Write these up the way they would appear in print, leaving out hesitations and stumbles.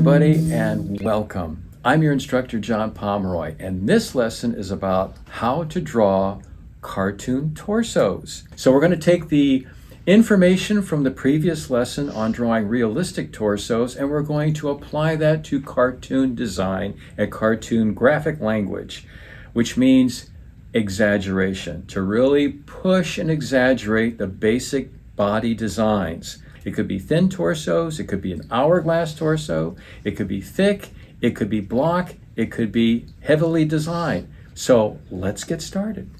everybody, and welcome. I'm your instructor, John Pomeroy, and this lesson is about how to draw cartoon torsos. So we're going to take the information from the previous lesson on drawing realistic torsos, and we're going to apply that to cartoon design and cartoon graphic language, which means exaggeration, to really push and exaggerate the basic body designs. It could be thin torsos, it could be an hourglass torso, it could be thick, it could be block, it could be heavily designed. So let's get started.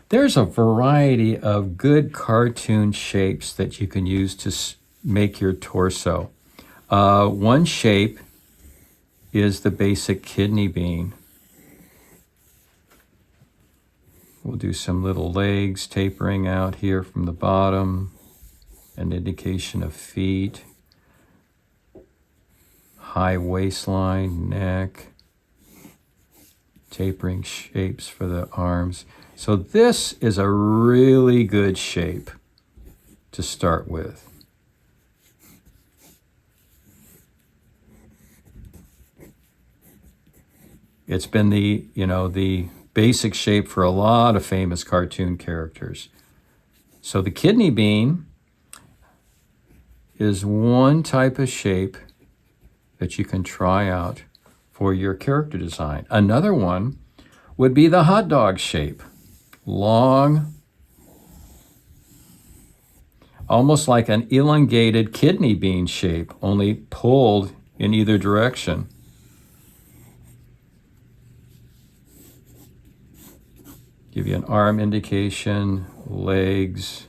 There's a variety of good cartoon shapes that you can use to make your torso. One shape is the basic kidney bean. We'll do some little legs tapering out here from the bottom, an indication of feet, high waistline, neck, tapering shapes for the arms. So this is a really good shape to start with. It's been the basic shape for a lot of famous cartoon characters. So the kidney bean is one type of shape that you can try out for your character design. Another one would be the hot dog shape. Long, almost like an elongated kidney bean shape, only pulled in either direction. Give you an arm indication, legs.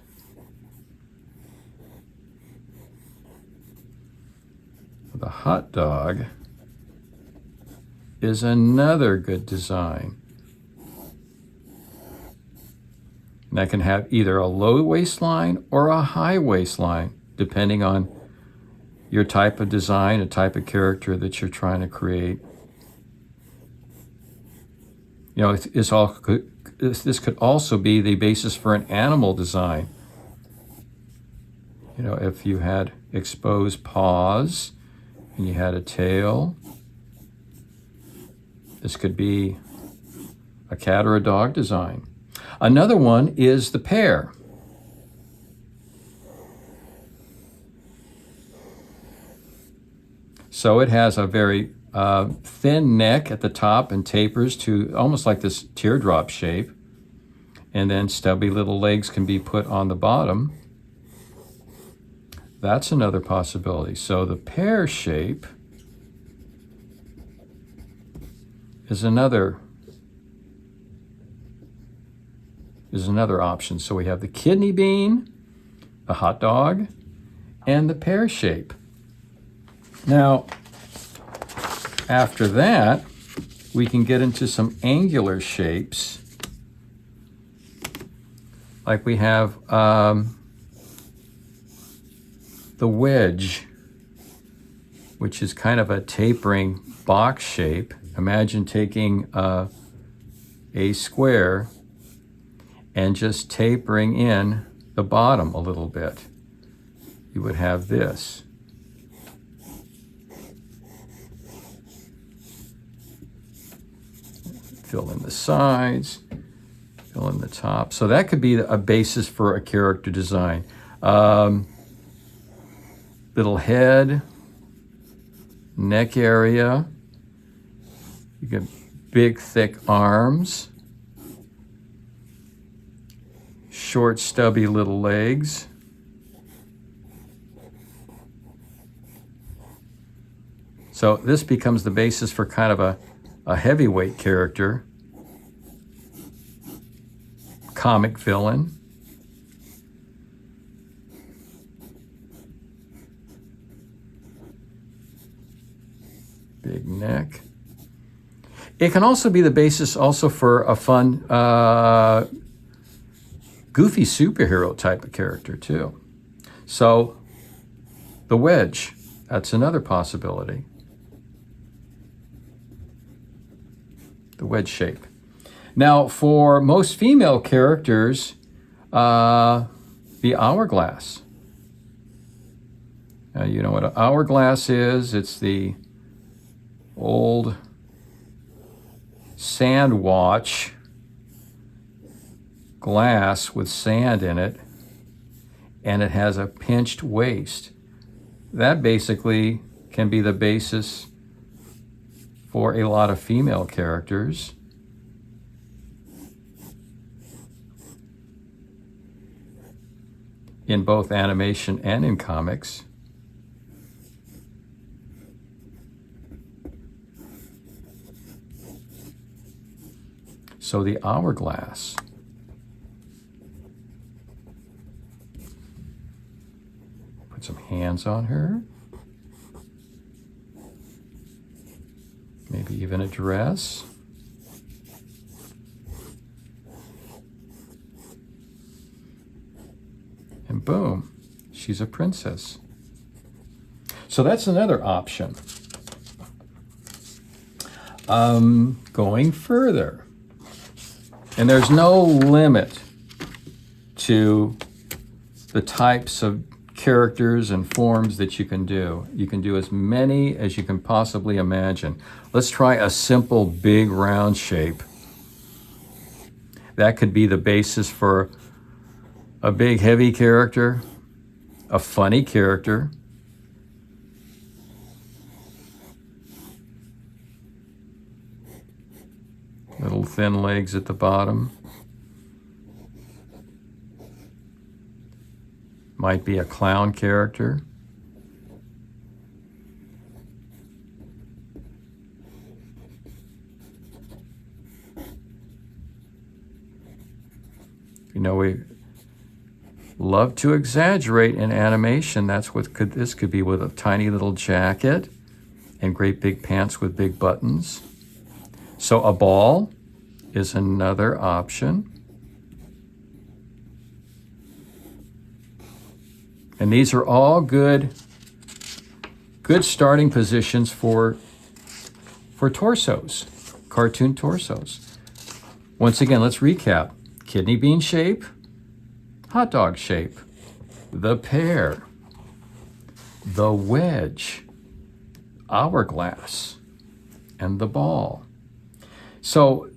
The hot dog is another good design. And that can have either a low waistline or a high waistline, depending on your type of design, a type of character that you're trying to create. This could also be the basis for an animal design. If you had exposed paws and you had a tail, this could be a cat or a dog design. Another one is the pear. So it has a very thin neck at the top and tapers to almost like this teardrop shape. And then stubby little legs can be put on the bottom. That's another possibility. So the pear shape is another option. So we have the kidney bean, the hot dog, and the pear shape. Now, after that, we can get into some angular shapes. Like we have the wedge, which is kind of a tapering box shape. Imagine taking a square and just tapering in the bottom a little bit. You would have this. Fill in the sides, fill in the top. So that could be a basis for a character design. Little head, neck area. You get big, thick arms, short, stubby little legs. So this becomes the basis for kind of a heavyweight character, comic villain. Big neck. It can also be the basis also for a fun, goofy superhero type of character too. So the wedge, that's another possibility. The wedge shape. Now, for most female characters, the hourglass. You know what an hourglass is? It's the old sand watch glass with sand in it, and it has a pinched waist. That basically can be the basis for a lot of female characters. In both animation and in comics. So the hourglass. Put some hands on her. Maybe even a dress. And boom, she's a princess. So that's another option. Going further, and there's no limit to the types of characters and forms that you can do. You can do as many as you can possibly imagine. Let's try a simple big round shape. That could be the basis for a big heavy character, a funny character, little thin legs at the bottom. Might be a clown character. You know, we love to exaggerate in animation. That's what this could be, with a tiny little jacket and great big pants with big buttons. So a ball is another option. And these are all good starting positions for torsos, cartoon torsos. Once again, let's recap. Kidney bean shape, hot dog shape, the pear, the wedge, hourglass, and the ball. So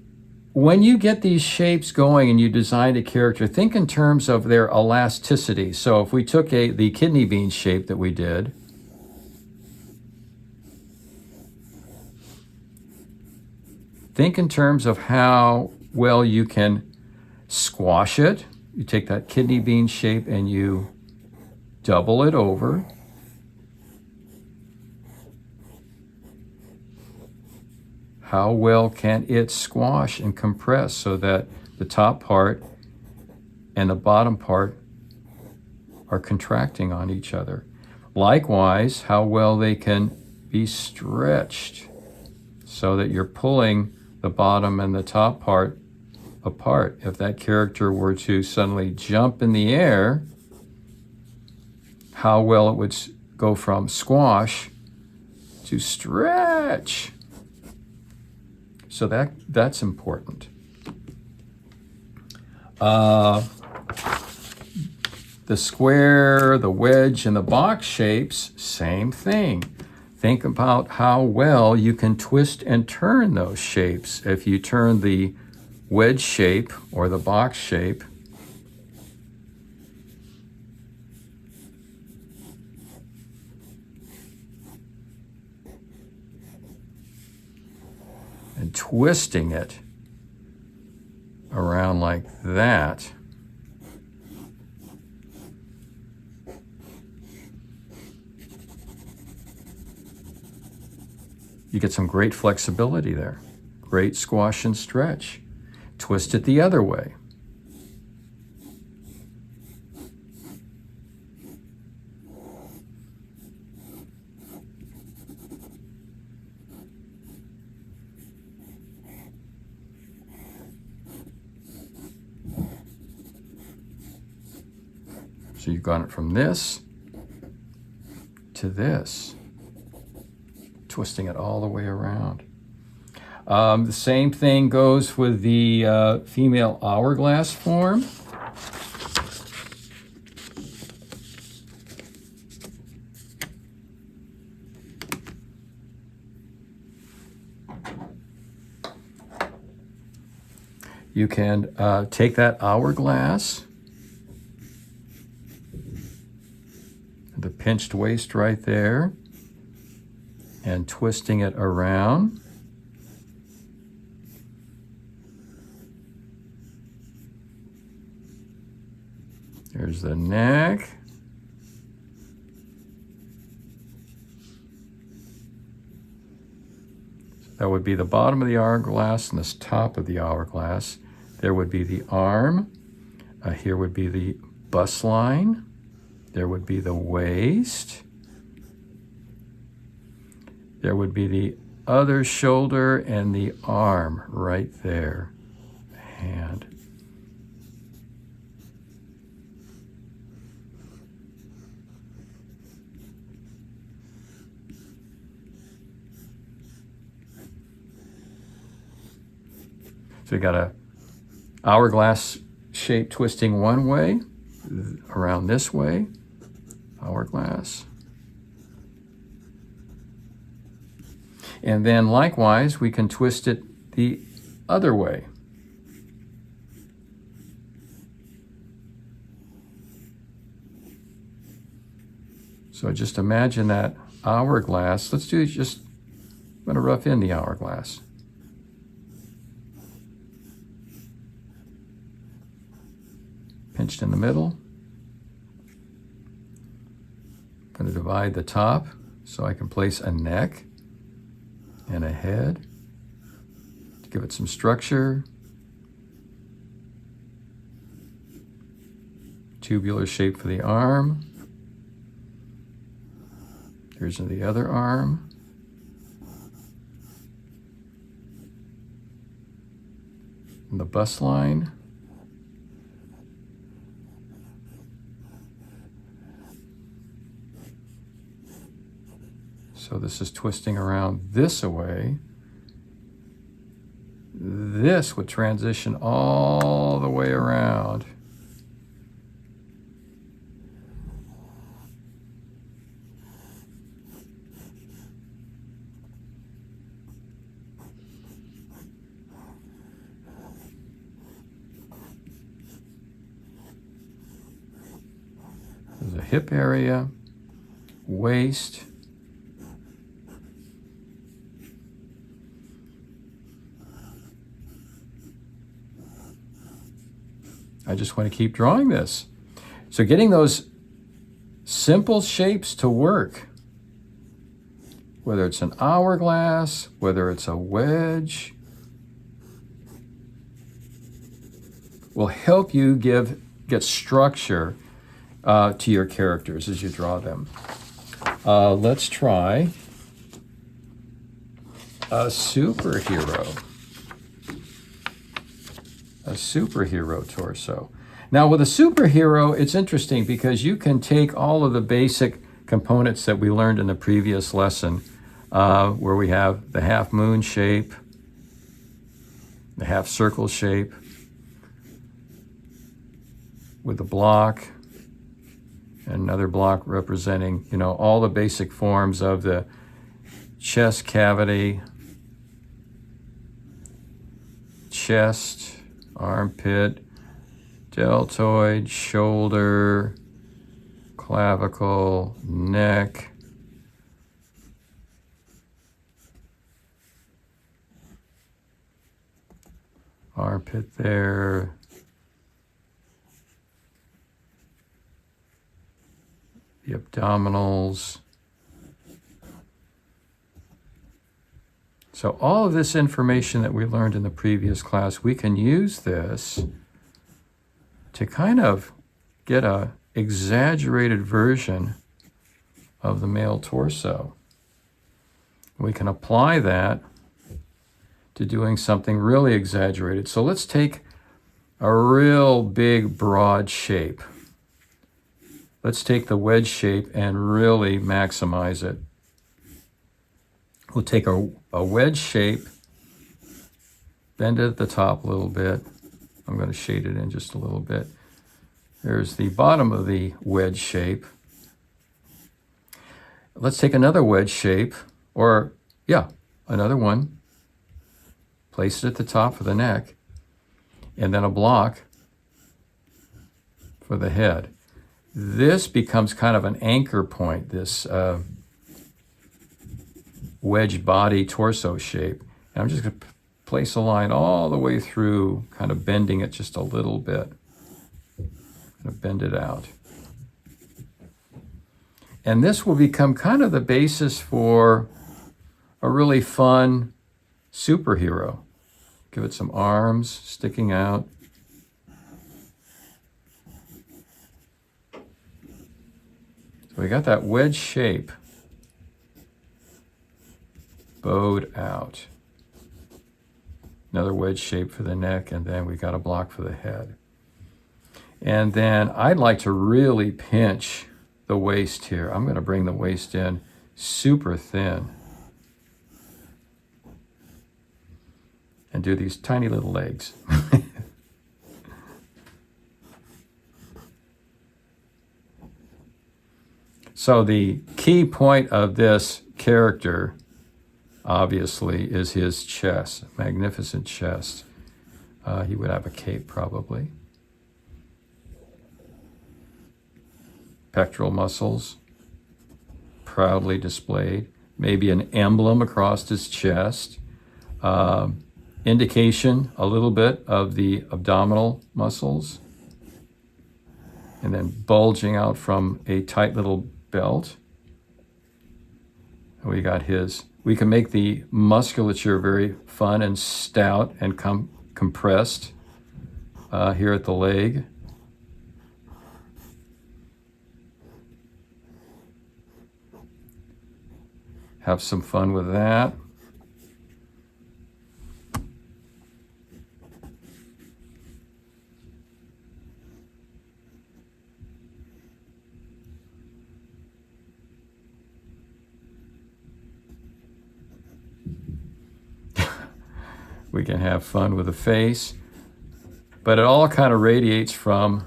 when you get these shapes going and you design a character, think in terms of their elasticity. So if we took the kidney bean shape that we did, think in terms of how well you can squash it. You take that kidney bean shape and you double it over. How well can it squash and compress so that the top part and the bottom part are contracting on each other? Likewise, how well they can be stretched so that you're pulling the bottom and the top part apart. If that character were to suddenly jump in the air, how well it would go from squash to stretch. So that's important. The square, the wedge, and the box shapes, same thing. Think about how well you can twist and turn those shapes. If you turn the wedge shape or the box shape, and twisting it around like that, you get some great flexibility there. Great squash and stretch. Twist it the other way. So you've gone it from this to this, twisting it all the way around. The same thing goes with the female hourglass form. you can take that hourglass, the pinched waist right there, and twisting it around. There's the neck. That would be the bottom of the hourglass and the top of the hourglass. There would be the arm. Here would be the bust line. There would be the waist. There would be the other shoulder and the arm right there. Hand. So you got a hourglass shape twisting one way, around this way, hourglass. And then likewise, we can twist it the other way. So just imagine that hourglass. Let's do just, I'm going to rough in the hourglass. Pinched in the middle. I'm going to divide the top so I can place a neck and a head to give it some structure. Tubular shape for the arm. Here's the other arm. And the bust line. So this is twisting around this way. This would transition all the way around. There's a hip area, waist, I just want to keep drawing this. So getting those simple shapes to work, whether it's an hourglass, whether it's a wedge, will help you get structure to your characters as you draw them. Let's try a superhero. A superhero torso. Now with a superhero, it's interesting because you can take all of the basic components that we learned in the previous lesson, where we have the half moon shape, the half circle shape, with the block, and another block representing, all the basic forms of the chest cavity, chest, armpit, deltoid, shoulder, clavicle, neck, armpit there, the abdominals. So all of this information that we learned in the previous class, we can use this to kind of get a exaggerated version of the male torso. We can apply that to doing something really exaggerated. So let's take a real big, broad shape. Let's take the wedge shape and really maximize it. We'll take a wedge shape, bend it at the top a little bit. I'm going to shade it in just a little bit. There's the bottom of the wedge shape. Let's take another wedge shape, another one. Place it at the top of the neck. and then a block for the head. This becomes kind of an anchor point, this wedge body torso shape. And I'm just going to place a line all the way through, kind of bending it just a little bit. Kind of bend it out. And this will become kind of the basis for a really fun superhero. Give it some arms sticking out. So we got that wedge shape bowed out. Another wedge shape for the neck, and then we got a block for the head. And then I'd like to really pinch the waist here. I'm going to bring the waist in super thin and do these tiny little legs. So the key point of this character, obviously, is his chest, magnificent chest. He would have a cape probably. Pectoral muscles, proudly displayed. Maybe an emblem across his chest. Indication a little bit of the abdominal muscles. And then bulging out from a tight little belt. And we got his. We can make the musculature very fun and stout and compressed here at the leg. Have some fun with that. We can have fun with the face, but it all kind of radiates from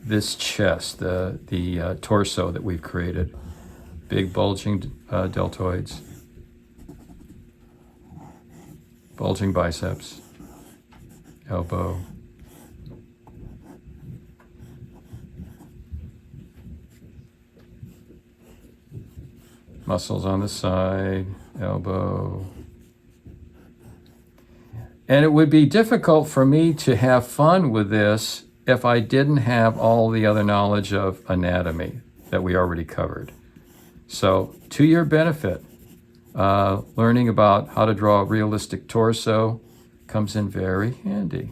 this chest, the torso that we've created. Big bulging deltoids, bulging biceps, elbow, muscles on the side, elbow. And it would be difficult for me to have fun with this if I didn't have all the other knowledge of anatomy that we already covered. So, to your benefit, learning about how to draw a realistic torso comes in very handy.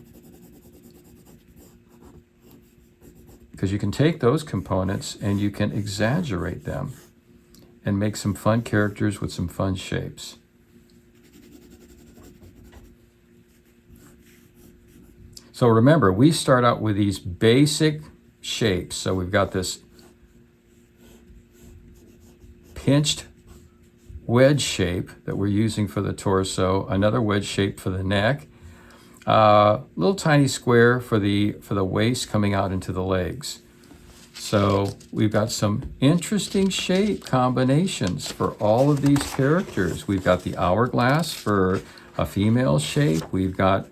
Because you can take those components and you can exaggerate them and make some fun characters with some fun shapes. So remember, we start out with these basic shapes. So we've got this pinched wedge shape that we're using for the torso, another wedge shape for the neck, little tiny square for the waist coming out into the legs. So we've got some interesting shape combinations for all of these characters. We've got the hourglass for a female shape. We've got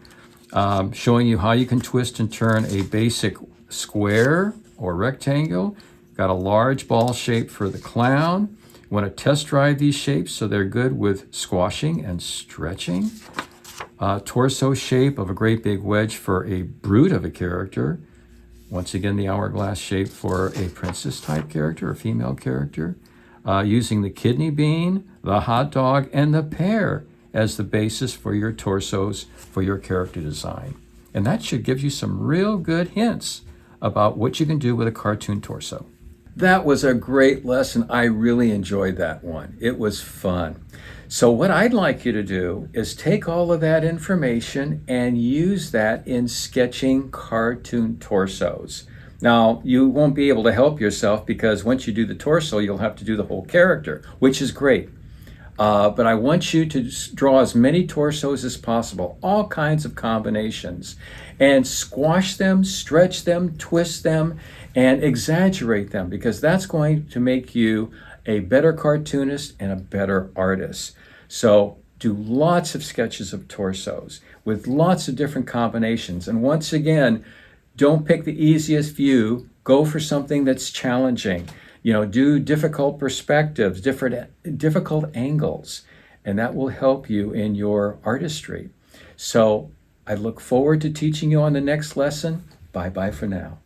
showing you how you can twist and turn a basic square or rectangle. Got a large ball shape for the clown. Want to test drive these shapes so they're good with squashing and stretching. Torso shape of a great big wedge for a brute of a character. Once again, the hourglass shape for a princess type character, a female character. Using the kidney bean, the hot dog, and the pear as the basis for your torsos for your character design. And that should give you some real good hints about what you can do with a cartoon torso. That was a great lesson. I really enjoyed that one. It was fun. So what I'd like you to do is take all of that information and use that in sketching cartoon torsos. Now, you won't be able to help yourself because once you do the torso, you'll have to do the whole character, which is great. But I want you to draw as many torsos as possible, all kinds of combinations, and squash them, stretch them, twist them, and exaggerate them, because that's going to make you a better cartoonist and a better artist. So do lots of sketches of torsos with lots of different combinations. And once again, don't pick the easiest view. Go for something that's challenging. Do difficult perspectives, difficult angles, and that will help you in your artistry. So I look forward to teaching you on the next lesson. Bye-bye for now.